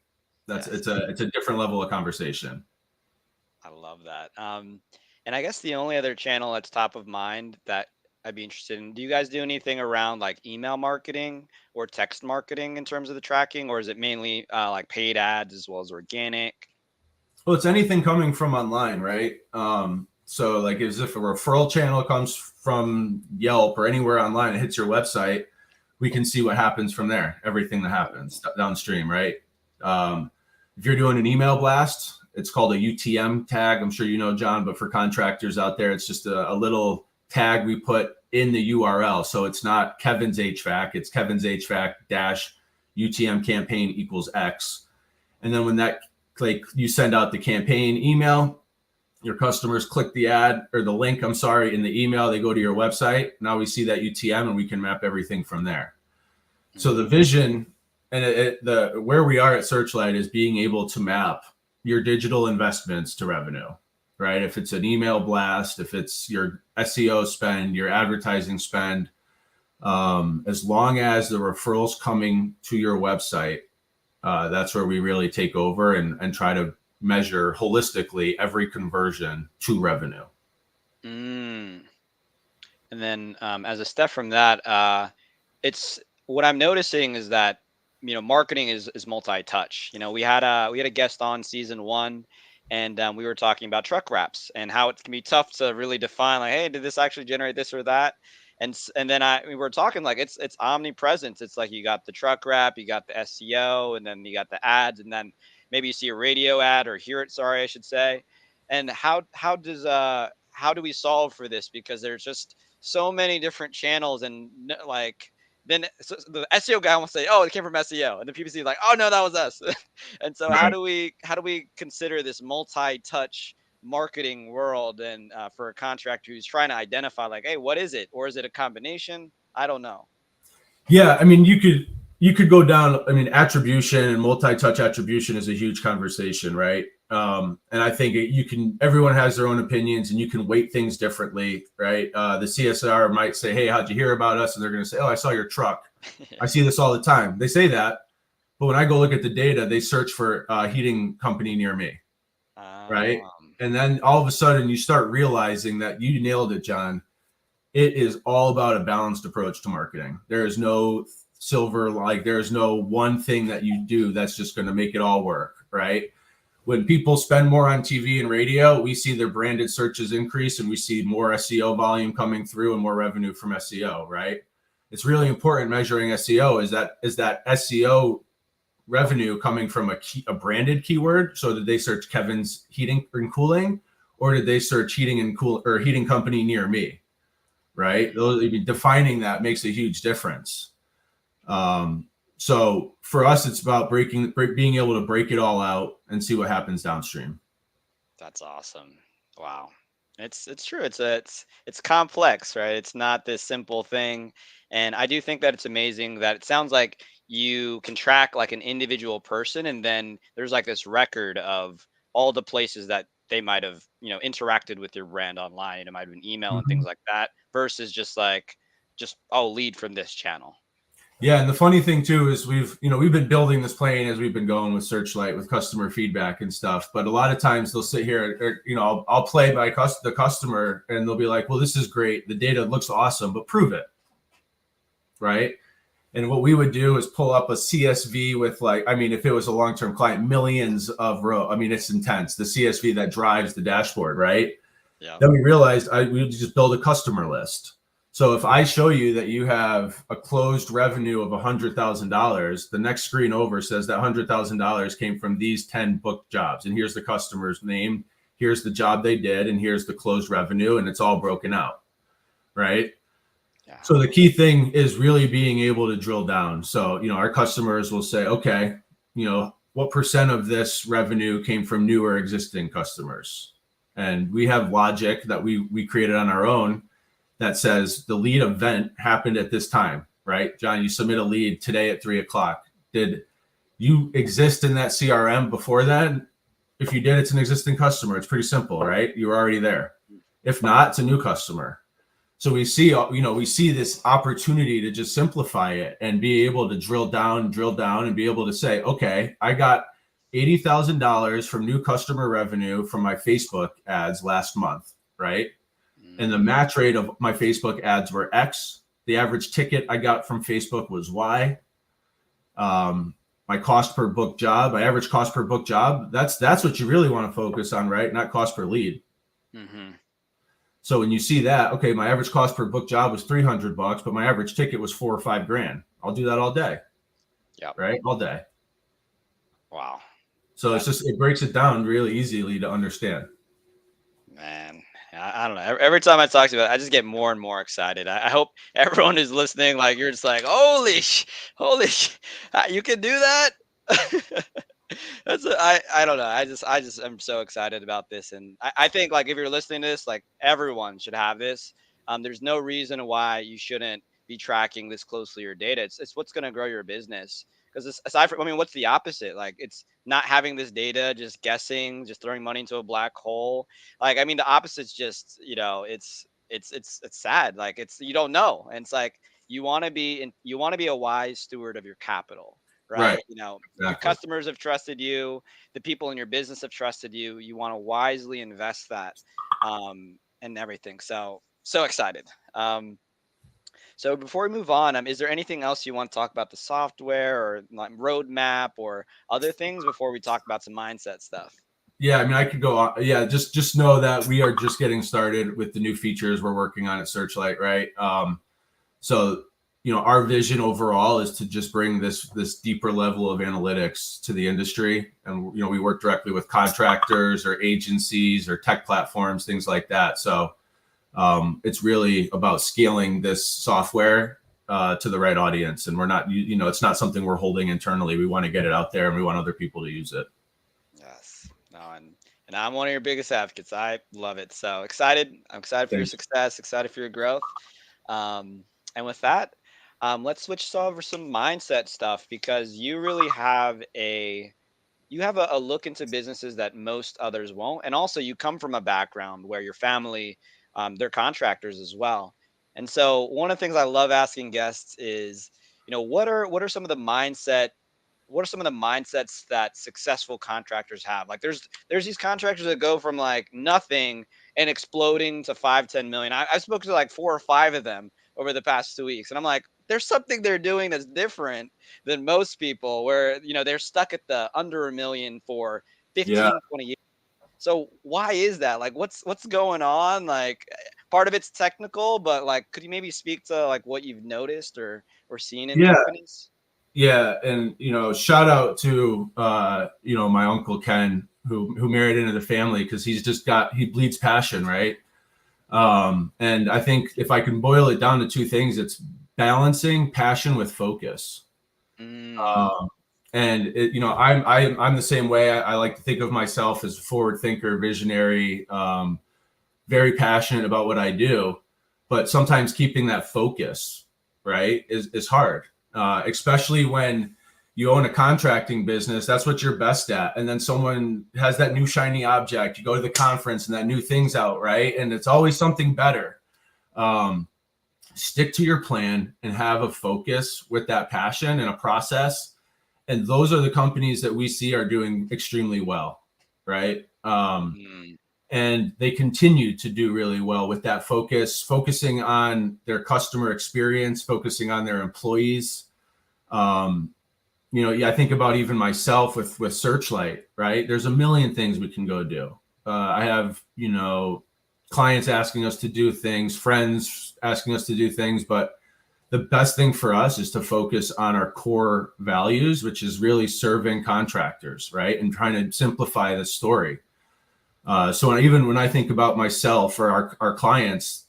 It's a different level of conversation. I love that. And I guess the only other channel that's top of mind that I'd be interested in, do you guys do anything around like email marketing or text marketing in terms of the tracking, or is it mainly like paid ads as well as organic? Well, it's anything coming from online, right? So like as if a referral channel comes from Yelp or anywhere online, it hits your website, we can see what happens from there, everything that happens downstream, right? If you're doing an email blast, it's called a UTM tag. I'm sure you know, John, but for contractors out there, it's just a little tag we put in the URL. So it's not Kevin's HVAC, it's Kevin's HVAC dash UTM campaign equals X. And then when that, like, you send out the campaign email, your customers click the ad or the link, in the email, they go to your website. Now we see that UTM and we can map everything from there. So the vision and where we are at SearchLight is being able to map your digital investments to revenue, right? If it's an email blast, if it's your SEO spend, your advertising spend, as long as the referrals coming to your website, that's where we really take over and try to measure holistically every conversion to revenue. And then as a step from that, it's what I'm noticing is that, marketing is multi-touch. We had a guest on season 1, and we were talking about truck wraps and how it can be tough to really define, like, hey, did this actually generate this or that? And then we were talking like it's omnipresent. It's like you got the truck wrap, you got the SEO, and then you got the ads, and then maybe you see a radio ad or hear it. Sorry, I should say. And how do we solve for this? Because there's just so many different channels, and like then the SEO guy will say, oh, it came from SEO, and the PPC like, oh no, that was us. And so Right. how do we consider this multi-touch marketing world, and for a contractor who's trying to identify like, hey, what is it, or is it a combination? I don't know. Yeah, I mean, you could go down. I mean, attribution and multi-touch attribution is a huge conversation, right? And I think you can. Everyone has their own opinions, and you can weight things differently, right? The CSR might say, "Hey, how'd you hear about us?" And they're going to say, "Oh, I saw your truck. I see this all the time." They say that, but when I go look at the data, they search for a heating company near me, right? And then all of a sudden, you start realizing that you nailed it, John. It is all about a balanced approach to marketing. There is no silver, like there is no one thing that you do that's just going to make it all work, right? When people spend more on TV and radio, we see their branded searches increase, and we see more SEO volume coming through and more revenue from SEO, right? It's really important measuring SEO. Is that SEO revenue coming from a branded keyword? So did they search Kevin's heating and cooling, or did they search heating and cool or heating company near me? Right? Those, defining that makes a huge difference. So for us, it's about being able to break it all out and see what happens downstream. That's awesome. Wow. It's true. It's complex, right? It's not this simple thing. And I do think that it's amazing that it sounds like you can track like an individual person, and then there's like this record of all the places that they might have, interacted with your brand online. It might have been email and Mm-hmm. things like that, versus just like oh, lead from this channel. Yeah, and the funny thing too is we've been building this plane as we've been going with SearchLight with customer feedback and stuff. But a lot of times they'll sit here, or, I'll play the customer, and they'll be like, "Well, this is great. The data looks awesome, but prove it." Right? And what we would do is pull up a CSV with if it was a long-term client, millions of row. I mean, it's intense. The CSV that drives the dashboard, right? Yeah. Then we realized we would just build a customer list. So if I show you that you have a closed revenue of $100,000, the next screen over says that $100,000 came from these 10 booked jobs. And here's the customer's name, here's the job they did, and here's the closed revenue, and it's all broken out, right? Yeah. So the key thing is really being able to drill down. So, our customers will say, okay, what percent of this revenue came from new or existing customers? And we have logic that we created on our own that says the lead event happened at this time, right? John, you submit a lead today at 3:00. Did you exist in that CRM before then? If you did, it's an existing customer. It's pretty simple, right? You were already there. If not, it's a new customer. So we see this opportunity to just simplify it and be able to drill down and be able to say, okay, I got $80,000 from new customer revenue from my Facebook ads last month, right? And the match rate of my Facebook ads were X. The average ticket I got from Facebook was Y. My cost per book job, my average cost per book job, that's what you really want to focus on, right? Not cost per lead. Mm-hmm. So when you see that, okay, my average cost per book job was $300, but my average ticket was $4,000 or $5,000. I'll do that all day. Yeah. Right. All day. Wow. So it breaks it down really easily to understand. Man, I don't know. Every time I talk to you about it, I just get more and more excited. I hope everyone who's listening, like, you're just like, holy, you can do that. I don't know. I just am so excited about this. And I think, like, if you're listening to this, like, everyone should have this. There's no reason why you shouldn't be tracking this closely your data. It's what's going to grow your business. Because aside from, what's the opposite? Like, it's not having this data, just guessing, just throwing money into a black hole. Like, the opposite's just, it's sad. Like, you don't know. And it's like, you want to be a wise steward of your capital, right? Exactly. Your customers have trusted you. The people in your business have trusted you. You want to wisely invest that, and everything. So excited. So before we move on, is there anything else you want to talk about the software or like roadmap or other things before we talk about some mindset stuff? Yeah, I could go on. Yeah, just know that we are just getting started with the new features we're working on at SearchLight, right? So, our vision overall is to just bring this deeper level of analytics to the industry. And, we work directly with contractors or agencies or tech platforms, things like that. So, It's really about scaling this software to the right audience. And we're not, it's not something we're holding internally. We want to get it out there and we want other people to use it. Yes. No, and I'm one of your biggest advocates. I love it. So excited. I'm excited for your Thanks. success, excited for your growth. And with that, let's switch over some mindset stuff because you really have a look into businesses that most others won't. And also you come from a background where your family, they're contractors as well. And so one of the things I love asking guests is, what are some of the mindsets that successful contractors have? Like there's these contractors that go from like nothing and exploding to 5, 10 million. I've spoken to like 4 or 5 of them over the past 2 weeks. And I'm like, there's something they're doing that's different than most people where, they're stuck at the under a million for Yeah. 15, 20 years. So why is that? Like what's going on? Like part of it's technical, but like could you maybe speak to like what you've noticed or seen in Yeah. companies? Yeah. And, shout out to, my uncle Ken, who married into the family because he bleeds passion. Right. And I think if I can boil it down to 2 things, it's balancing passion with focus. Mm, Um, and I'm the same way. I like to think of myself as a forward thinker, visionary, very passionate about what I do, but sometimes keeping that focus, right, is hard, especially when you own a contracting business. That's what you're best at. And then someone has that new shiny object. You go to the conference and that new thing's out, right? And it's always something better. Stick to your plan and have a focus with that passion and a process. And those are the companies that we see are doing extremely well, right? mm, And they continue to do really well with that focusing on their customer experience, focusing on their employees. I think about even myself with SearchLight, right? There's a million things we can go do. I have, clients asking us to do things, friends asking us to do things, but the best thing for us is to focus on our core values, which is really serving contractors, right? And trying to simplify the story. So even when I think about myself or our clients,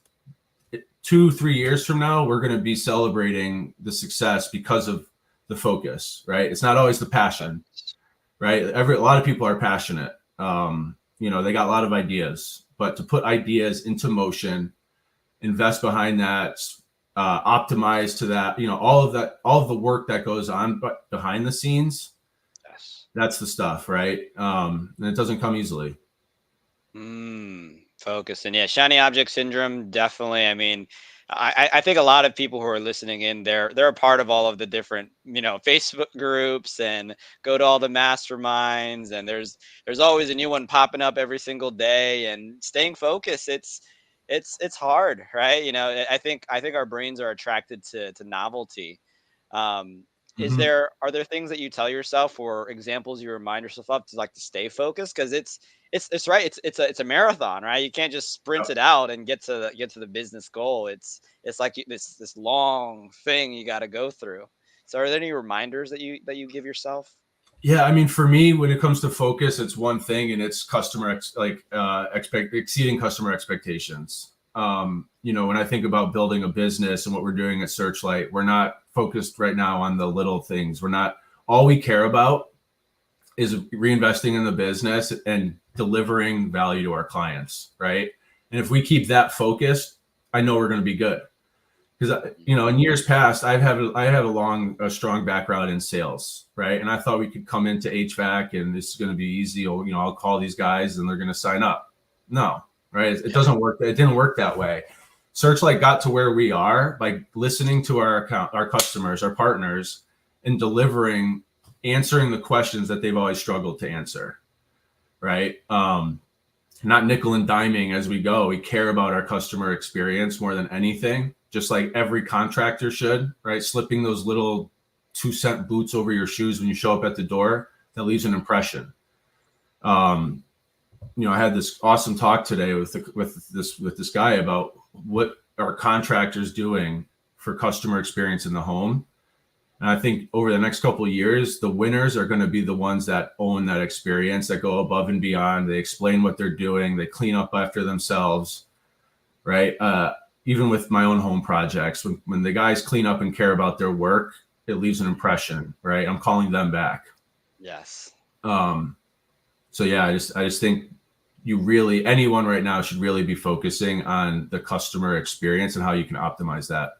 2-3 years from now, we're going to be celebrating the success because of the focus, right? It's not always the passion, right? A lot of people are passionate. They got a lot of ideas, but to put ideas into motion, invest behind that, optimize to that, all of the work that goes on behind the scenes, yes. that's the stuff, right? And it doesn't come easily. Focus and yeah, shiny object syndrome. Definitely. I mean, I think a lot of people who are listening in, they're a part of all of the different, Facebook groups and go to all the masterminds. And there's always a new one popping up every single day. And staying focused, it's hard, right? I think our brains are attracted to novelty. Um, Mm-hmm. are there things that you tell yourself or examples you remind yourself of to like to stay focused? Because it's right. It's a marathon, right? You can't just sprint it out and get to the business goal. It's like this long thing you got to go through. So are there any reminders that you give yourself? Yeah, I mean, for me, when it comes to focus, it's one thing, and it's exceeding customer expectations. When I think about building a business and what we're doing at SearchLight, we're not focused right now on the little things. All we care about is reinvesting in the business and delivering value to our clients, right? And if we keep that focused, I know we're going to be good. Because in years past, I have a strong background in sales, right? And I thought we could come into HVAC and this is going to be easy. I'll call these guys and they're going to sign up. No, right? It doesn't work. It didn't work that way. SearchLight got to where we are by listening to our customers, our partners, and answering the questions that they've always struggled to answer, right? Not nickel and diming as we go. We care about our customer experience more than anything, just like every contractor should, right? Slipping those little 2-cent boots over your shoes when you show up at the door, that leaves an impression. I had this awesome talk today with this guy about what are contractors doing for customer experience in the home. And I think over the next couple of years, the winners are going to be the ones that own that experience, that go above and beyond. They explain what they're doing. They clean up after themselves. right? Even with my own home projects, when the guys clean up and care about their work, it leaves an impression, right? I'm calling them back. Yes. So yeah, I just think anyone right now should really be focusing on the customer experience and how you can optimize that.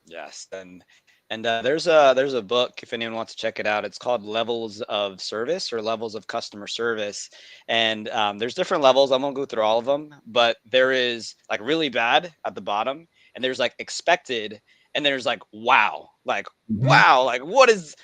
Yes, and there's a book if anyone wants to check it out. It's called Levels of Service or Levels of Customer Service, and there's different levels. I won't go through all of them, but there is like really bad at the bottom, and there's like expected, and there's like Mm-hmm. wow, like what is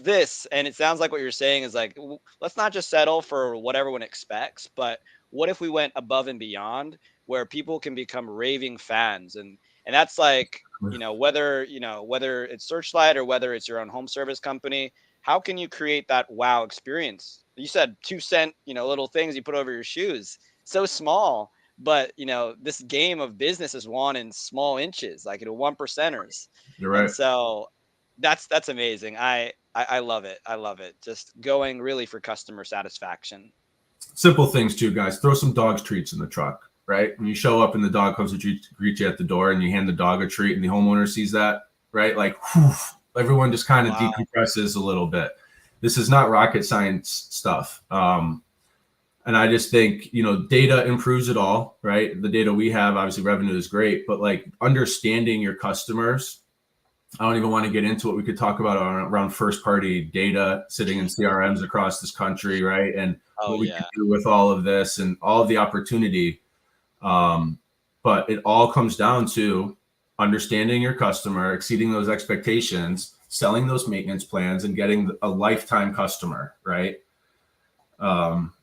this? And it sounds like what you're saying is like let's not just settle for what everyone expects, but what if we went above and beyond where people can become raving fans and that's like whether it's Searchlight or whether it's your own home service company, how can you create that wow experience? You said 2 cent, little things you put over your shoes, so small, but this game of business is won in small inches, like 1%ers. You're And right. so that's amazing. I love it. I love it. Just going really for customer satisfaction. Simple things too, guys. Throw some dog's treats in the truck, right? When you show up and the dog comes to greet you at the door and you hand the dog a treat and the homeowner sees that, right? Like, whew, everyone just kind of Wow. decompresses a little bit. This is not rocket science stuff. And I just think, data improves it all, right? The data we have, obviously revenue is great, but like understanding your customers, I don't even want to get into what we could talk about around first party data sitting in CRMs across this country, right? And Oh what we can yeah. do with all of this and all of the opportunity. But it all comes down to understanding your customer, exceeding those expectations, selling those maintenance plans, and getting a lifetime customer, right?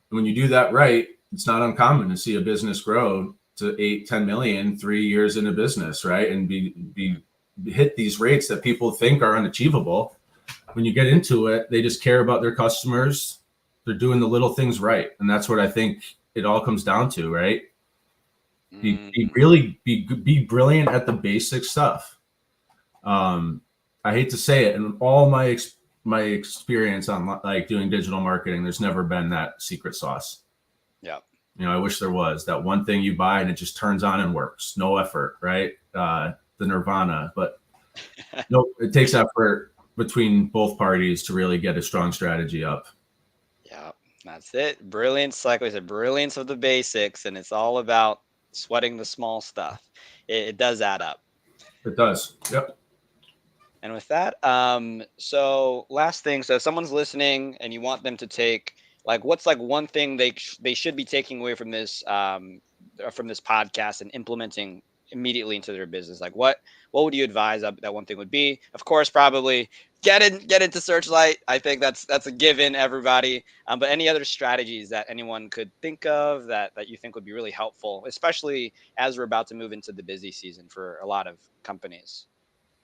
When you do that right, it's not uncommon to see a business grow to 8-10 million 3 years into business, right? And be hit these rates that people think are unachievable. When you get into it, they just care about their customers. They're doing the little things right. And that's what I think it all comes down to, right? Be brilliant at the basic stuff. I hate to say it, in all my experience on like doing digital marketing, there's never been that secret sauce. Yeah. I wish there was that one thing you buy and it just turns on and works. No effort, right? The nirvana, but no, it takes effort between both parties to really get a strong strategy up. Yeah, that's it. Brilliance, like we said, brilliance of the basics, and it's all about sweating the small stuff. It does add up. It does. Yep. And with that, so last thing, so if someone's listening and you want them to take, like, what's like one thing they should be taking away from this podcast and implementing immediately into their business? Like, what would you advise that one thing would be? Of course, probably get into Searchlight. I think that's a given, everybody. But any other strategies that anyone could think of that you think would be really helpful, especially as we're about to move into the busy season for a lot of companies?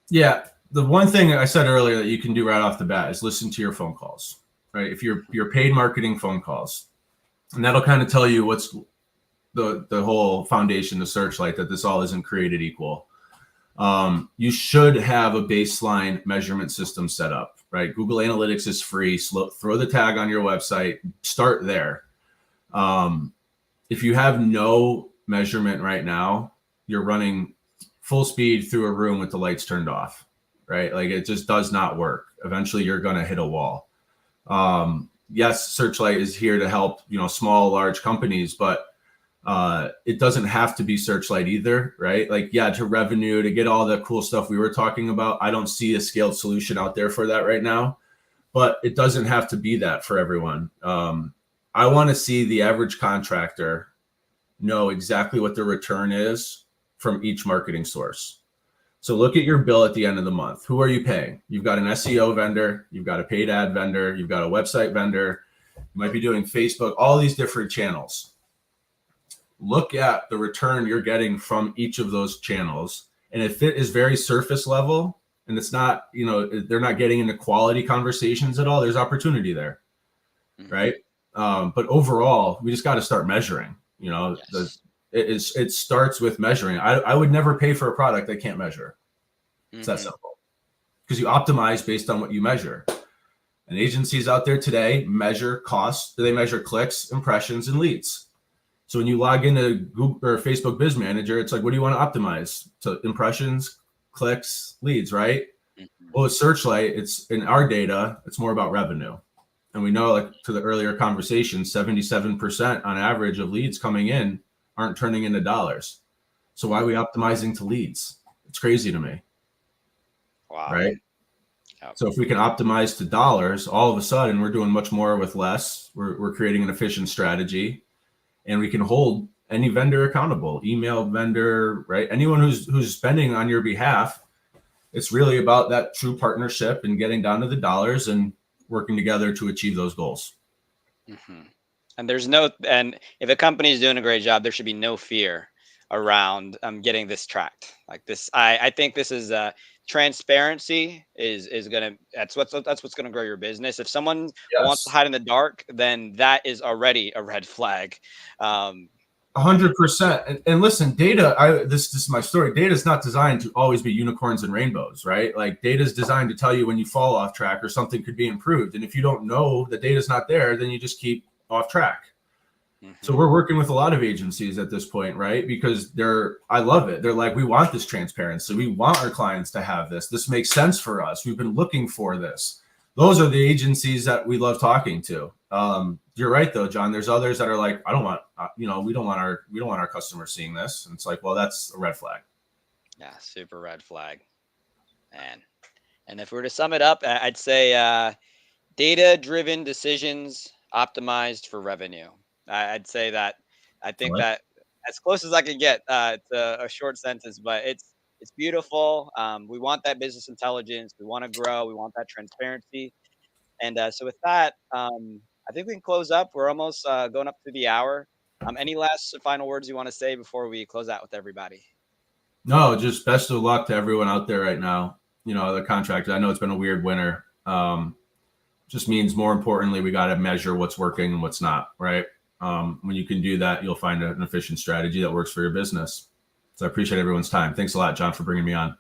Yeah. The one thing I said earlier that you can do right off the bat is listen to your phone calls, right? If your paid marketing phone calls, and that'll kind of tell you what's the whole foundation of Searchlight, that this all isn't created equal. You should have a baseline measurement system set up, right? Google Analytics is free. Throw the tag on your website. Start there. If you have no measurement right now, you're running full speed through a room with the lights turned off, right? Like it just does not work. Eventually, you're going to hit a wall. Yes, Searchlight is here to help, small, large companies, but it doesn't have to be Searchlight either, right? Like, yeah, to revenue, to get all the cool stuff we were talking about. I don't see a scaled solution out there for that right now, but it doesn't have to be that for everyone. I want to see the average contractor know exactly what the return is from each marketing source. So look at your bill at the end of the month. Who are you paying? You've got an SEO vendor, you've got a paid ad vendor, you've got a website vendor, you might be doing Facebook, all these different channels. Look at the return you're getting from each of those channels. And if it is very surface level and it's not, they're not getting into quality conversations at all, there's opportunity there, right? But overall, we just got to start measuring, Yes. It starts with measuring. I would never pay for a product I can't measure. It's that simple. Because you optimize based on what you measure. And agencies out there today measure costs. They measure clicks, impressions, and leads. So when you log into Google or Facebook Biz Manager, it's like, what do you want to optimize? To impressions, clicks, leads, right? Mhm. Well, with Searchlight, it's in our data, it's more about revenue. And we know, like to the earlier conversation, 77% on average of leads coming in aren't turning into dollars. So why are we optimizing to leads? It's crazy to me, Wow. right? Yep. So if we can optimize to dollars, all of a sudden we're doing much more with less. We're creating an efficient strategy, and we can hold any vendor accountable, email vendor, right? Anyone who's spending on your behalf. It's really about that true partnership and getting down to the dollars and working together to achieve those goals. hmm And and if a company is doing a great job, there should be no fear around getting this tracked. Like this, I think this is transparency is gonna that's what's gonna grow your business. If someone wants to Yes. hide in the dark, then that is already a red flag. Um, and 100%. And listen, data, this is my story. Data is not designed to always be unicorns and rainbows, right? Like data is designed to tell you when you fall off track or something could be improved. And if you don't know the data's not there, then you just keep off track. So mhm. we're working with a lot of agencies at this point, right? Because I love it. They're like, we want this transparency. We want our clients to have this. This makes sense for us. We've been looking for this. Those are the agencies that we love talking to. You're right though, John. There's others that are like, I don't want, we don't want our customers seeing this. And it's like, well, that's a red flag. Yeah, super red flag, man. And if we were to sum it up, I'd say data-driven decisions optimized for revenue. I'd say that. I I think like. that as close as I can get to a short sentence, but it's beautiful. We want that business intelligence. We want to grow. We want that transparency. And so with that, I think we can close up. We're almost going up to the hour. Any last final words you want to say before we close out with everybody? No, just best of luck to everyone out there right now. The contractors. I know it's been a weird winter. Just means more importantly, we got to measure what's working and what's not, right? When you can do that, you'll find an efficient strategy that works for your business. So I appreciate everyone's time. Thanks a lot, John, for bringing me on.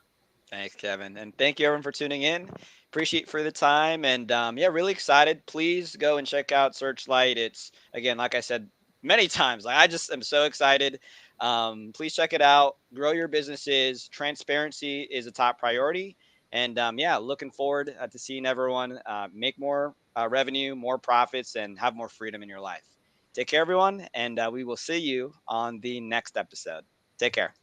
Thanks, Kevin. And thank you everyone for tuning in. Appreciate for the time. And yeah, really excited. Please go and check out Searchlight. It's again, like I said many times, like I just am so excited. Please check it out. Grow your businesses. Transparency is a top priority. And yeah, looking forward to seeing everyone make more revenue, more profits, and have more freedom in your life. Take care, everyone. And we will see you on the next episode. Take care.